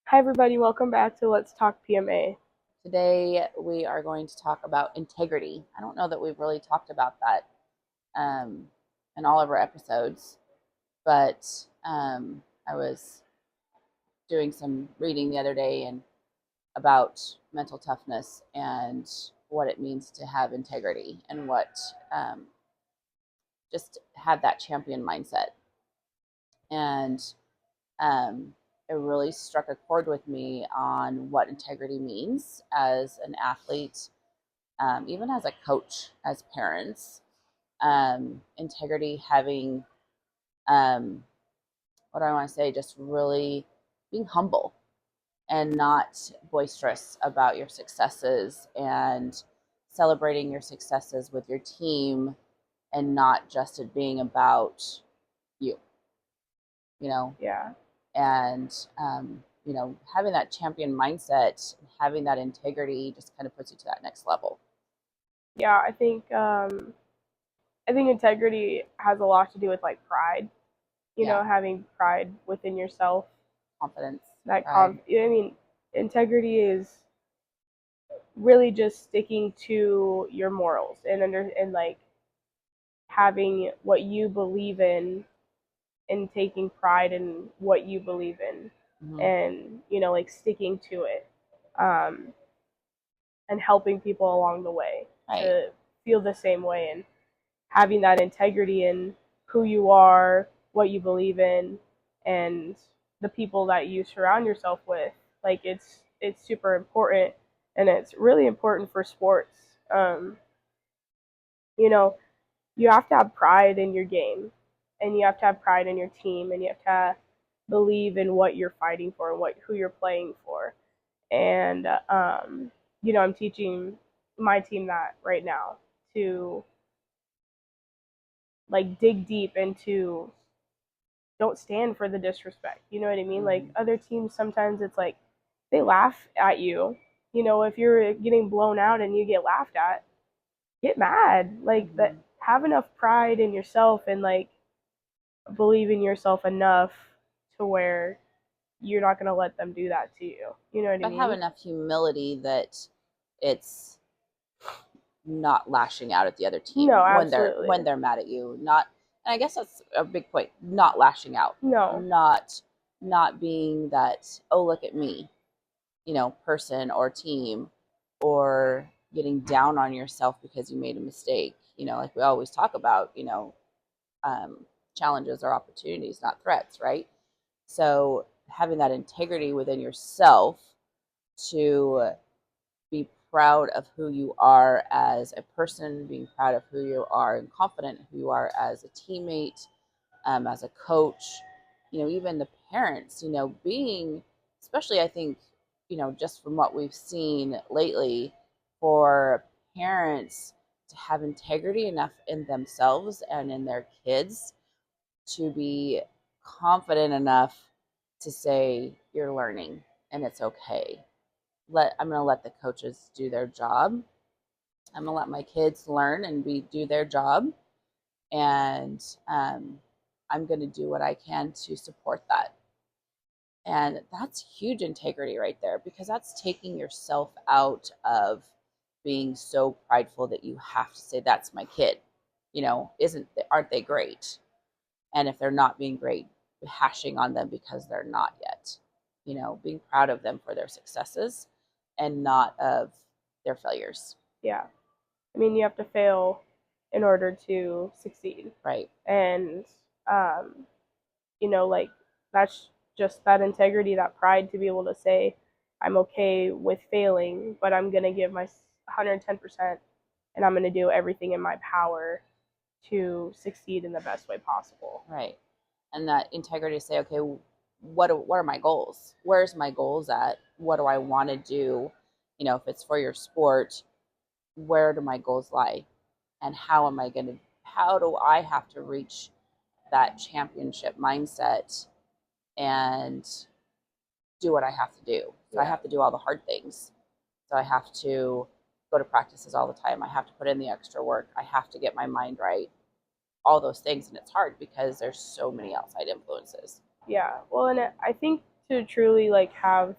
Hi, everybody. Welcome back to Let's Talk PMA. Today we are going to talk about integrity. I don't know that we've really talked about that in all of our episodes, but I was doing some reading the other day and about mental toughness and what it means to have integrity and what just have that champion mindset. And um, it really struck a chord with me on what integrity means as an athlete, even as a coach, as parents. Integrity, having, what do I want to say, just really being humble and not boisterous about your successes and celebrating your successes with your team and not just it being about you, you know, Yeah. and, having that champion mindset, having that integrity just kind of puts you to that next level. Yeah, I think integrity has a lot to do with like pride. Yeah. Having pride within yourself. Confidence, That pride. integrity is really just sticking to your morals and like having what you believe in and taking pride in what you believe in Mm-hmm. and like sticking to it. Um and helping people along the way Right. to feel the same way and having that integrity in who you are, what you believe in, and the people that you surround yourself with. Like it's super important, and it's really important for sports. Um, you know, you have to have pride in your game, and you have to have pride in your team, and you have to believe in what you're fighting for and what who you're playing for. And I'm teaching my team that right now to like dig deep into don't stand for the disrespect. You know what I mean? Like Mm-hmm. other teams sometimes it's like they laugh at you. If you're getting blown out and you get laughed at, get mad. Like that Mm-hmm. have enough pride in yourself and like believe in yourself enough to where you're not going to let them do that to you. You know what I But have mean? enough humility that it's not lashing out at the other No, team when absolutely. they're mad at you. Not, and I guess that's a big point. Not lashing out, No. not being that, oh, look at me, person or team, or getting down on yourself because you made a mistake. Like we always talk about, um, challenges are opportunities, not threats, right? So having that integrity within yourself to be proud of who you are as a person, being proud of who you are and confident in who you are as a teammate, as a coach, even the parents, being, especially I think, just from what we've seen lately, for parents to have integrity enough in themselves and in their kids to be confident enough to say, you're learning and it's okay. I'm going to let the coaches do their job. I'm going to let my kids learn and do their job. And I'm going to do what I can to support that. And that's huge integrity right there, because that's taking yourself out of being so prideful that you have to say, that's my kid. Aren't they great? And if they're not being great, hashing on them because they're not yet. Being proud of them for their successes and not of their failures. Yeah. You have to fail in order to succeed. Right. And um like that's just that integrity, that pride to be able to say I'm okay with failing, but I'm going to give my 110% and I'm going to do everything in my power to succeed in the best way possible. Right. And that integrity to say, okay, what are my goals? Where's my goals at? What do I want to do? If it's for your sport, where do my goals lie? And how do I have to reach that championship mindset and do what I have to do? So I Yeah. have to do all the hard things. So I have to go to practices all the time. I have to put in the extra work. I have to get my mind right. All those things. And it's hard because there's so many outside influences. Yeah. Well, and I think to truly like have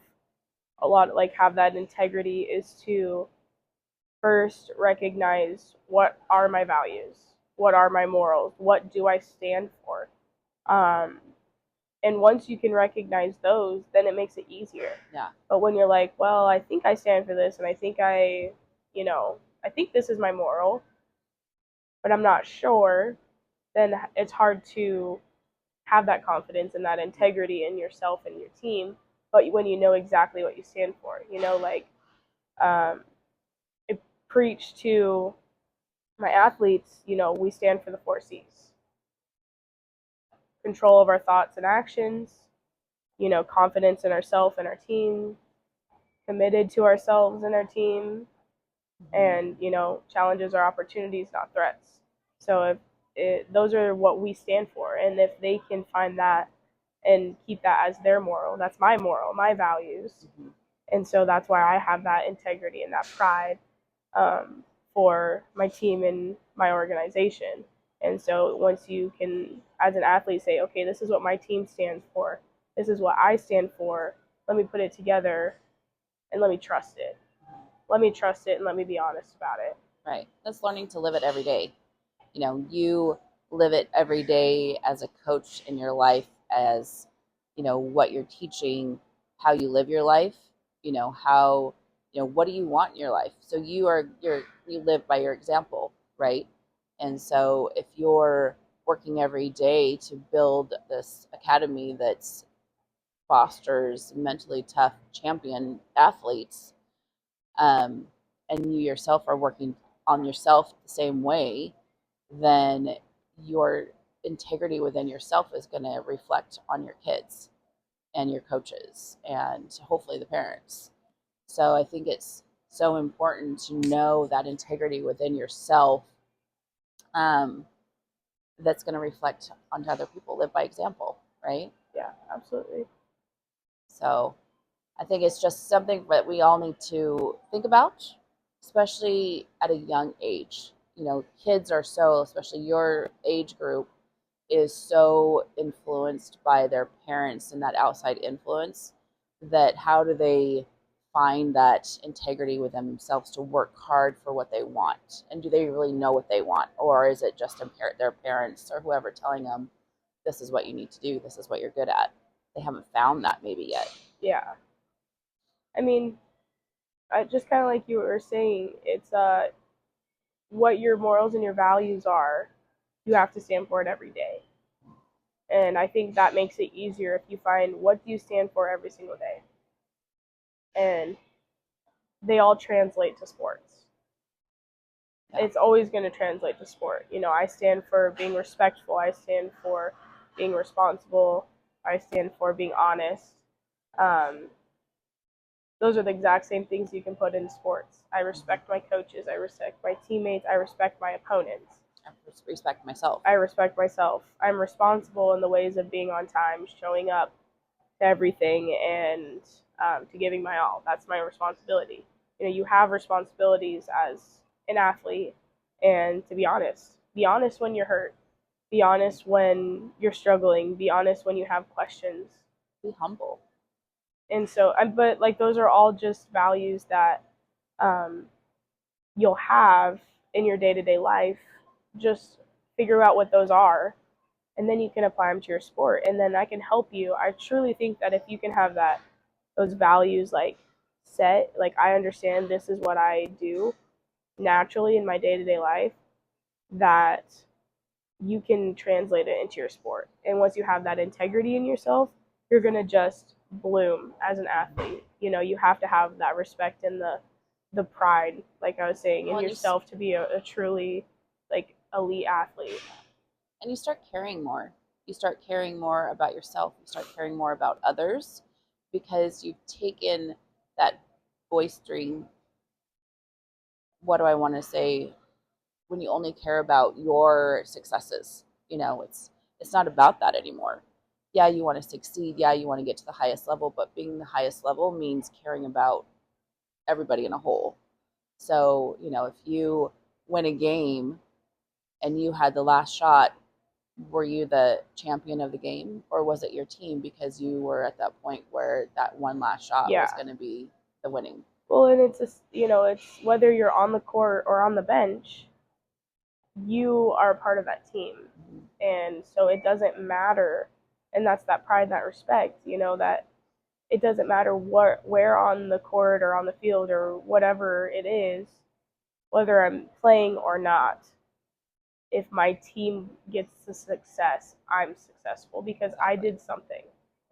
a lot like have that integrity is to first recognize what are my values, what are my morals, what do I stand for. Um, and once you can recognize those, then it makes it easier. Yeah. But when you're like, well, I think I stand for this, and I think I think this is my moral, but I'm not sure, then it's hard to have that confidence and that integrity in yourself and your team. But when you know exactly what you stand for, um, I preach to my athletes, we stand for the 4 C's: control of our thoughts and actions, confidence in ourselves and our team, committed to ourselves and our team, and, challenges are opportunities, not threats. So those are what we stand for. And if they can find that and keep that as their moral, that's my moral, my values. Mm-hmm. And so that's why I have that integrity and that pride, for my team and my organization. And so once you can, as an athlete, say, okay, this is what my team stands for, this is what I stand for, let me put it together and let me trust it. Let me trust it and let me be honest about it. Right. That's learning to live it every day. You live it every day as a coach in your life, as what you're teaching, how you live your life, how what do you want in your life. So you live by your example, right? And so if you're working every day to build this academy that fosters mentally tough champion athletes, um, and you yourself are working on yourself the same way, then your integrity within yourself is going to reflect on your kids and your coaches and hopefully the parents. So I think it's so important to know that integrity within yourself, um, that's going to reflect onto other people. Live by example, right? Yeah, absolutely. So I think it's just something that we all need to think about, especially at a young age. Kids are so, especially your age group, is so influenced by their parents and that outside influence, that how do they find that integrity within themselves to work hard for what they want? And do they really know what they want? Or is it just their parents or whoever telling them, this is what you need to do, this is what you're good at? They haven't found that maybe yet. Yeah. I mean, just kind of like you were saying, it's what your morals and your values are, you have to stand for it every day. And I think that makes it easier if you find what do you stand for every single day. And they all translate to sports. Yeah. It's always going to translate to sport. I stand for being respectful. I stand for being responsible. I stand for being honest. Um, those are the exact same things you can put in sports. I respect my coaches. I respect my teammates. I respect my opponents. I respect myself. I respect myself. I'm responsible in the ways of being on time, showing up to everything, and to giving my all. That's my responsibility. You have responsibilities as an athlete, and to be honest when you're hurt, be honest when you're struggling, be honest when you have questions. Be humble. And so, but like those are all just values that um, you'll have in your day to day life. Just figure out what those are, and then you can apply them to your sport, and then I can help you. I truly think that if you can have those values like set, like I understand this is what I do naturally in my day to day life, that you can translate it into your sport. And once you have that integrity in yourself, you're gonna just bloom as an athlete. You have to have that respect and the pride, like I was saying, in yourself to be a truly like elite athlete. And you start caring more. You start caring more about yourself. You start caring more about others, because you've taken that boistering, what do I want to say, when you only care about your successes. It's not about that anymore. Yeah, you want to succeed. Yeah, you want to get to the highest level, but being the highest level means caring about everybody in a whole. So, if you win a game and you had the last shot were you the champion of the game, or was it your team because you were at that point where that one last shot was Yeah. going to be the winning? Well, and it's just, it's whether you're on the court or on the bench, you are a part of that team. Mm-hmm. And so it doesn't matter. And that's that pride, that respect, that it doesn't matter where on the court or on the field or whatever it is, whether I'm playing or not. If my team gets the success, I'm successful because I did something.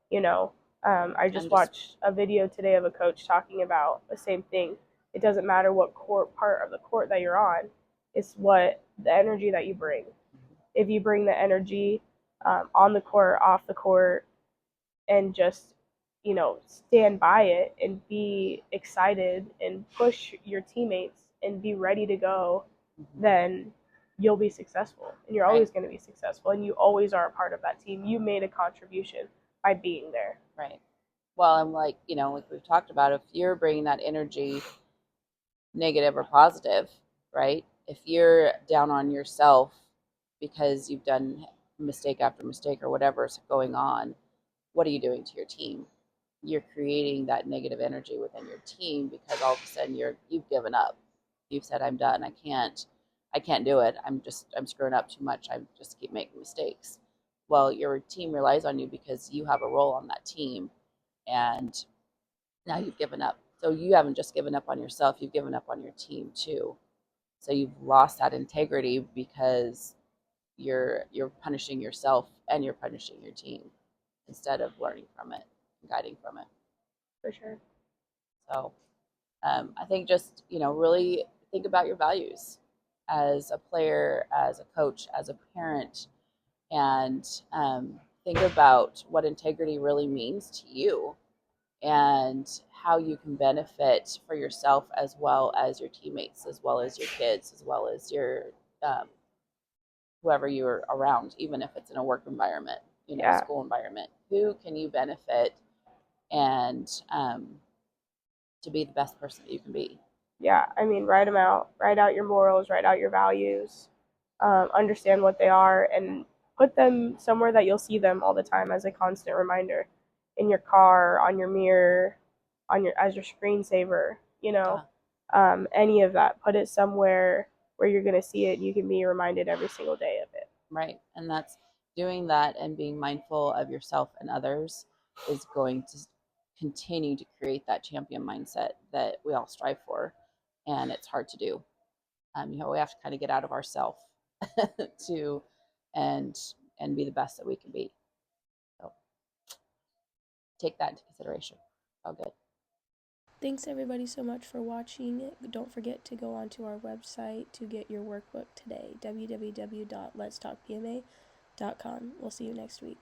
You know, I just watched a video today of a coach talking about the same thing. It doesn't matter what court part of the court that you're on; it's what the energy that you bring. If you bring the energy on the court, off the court, and just stand by it and be excited and push your teammates and be ready to go, then you'll be successful, and you're always going to be successful, and you always are a part of that team. You made a contribution by being there. Right. Well, I'm like, like we've talked about, if you're bringing that energy, negative or positive, right? If you're down on yourself because you've done mistake after mistake or whatever's going on, what are you doing to your team? You're creating that negative energy within your team because all of a sudden you've given up. You've said, I'm done. I can't do it. I'm screwing up too much. I just keep making mistakes. Well, your team relies on you because you have a role on that team, and now you've given up. So you haven't just given up on yourself, you've given up on your team too. So you've lost that integrity because you're punishing yourself and you're punishing your team instead of learning from it and guiding from it. For sure. So I think just, really think about your values as a player, as a coach, as a parent, and think about what integrity really means to you and how you can benefit for yourself as well as your teammates, as well as your kids, as well as your um, whoever you're around, even if it's in a work environment, Yeah. school environment. Who can you benefit and to be the best person that you can be? Yeah, I mean, write them out. Write out your morals. Write out your values. Understand what they are, and put them somewhere that you'll see them all the time as a constant reminder, in your car, on your mirror, on your as your screensaver. Any of that. Put it somewhere where you're gonna see it. And you can be reminded every single day of it. Right. And that's doing that and being mindful of yourself and others is going to continue to create that champion mindset that we all strive for. And it's hard to do. We have to kind of get out of ourself to and and be the best that we can be. So take that into consideration. All good. Thanks everybody so much for watching. Don't forget to go onto our website to get your workbook today, www.letstalkpma.com. We'll see you next week.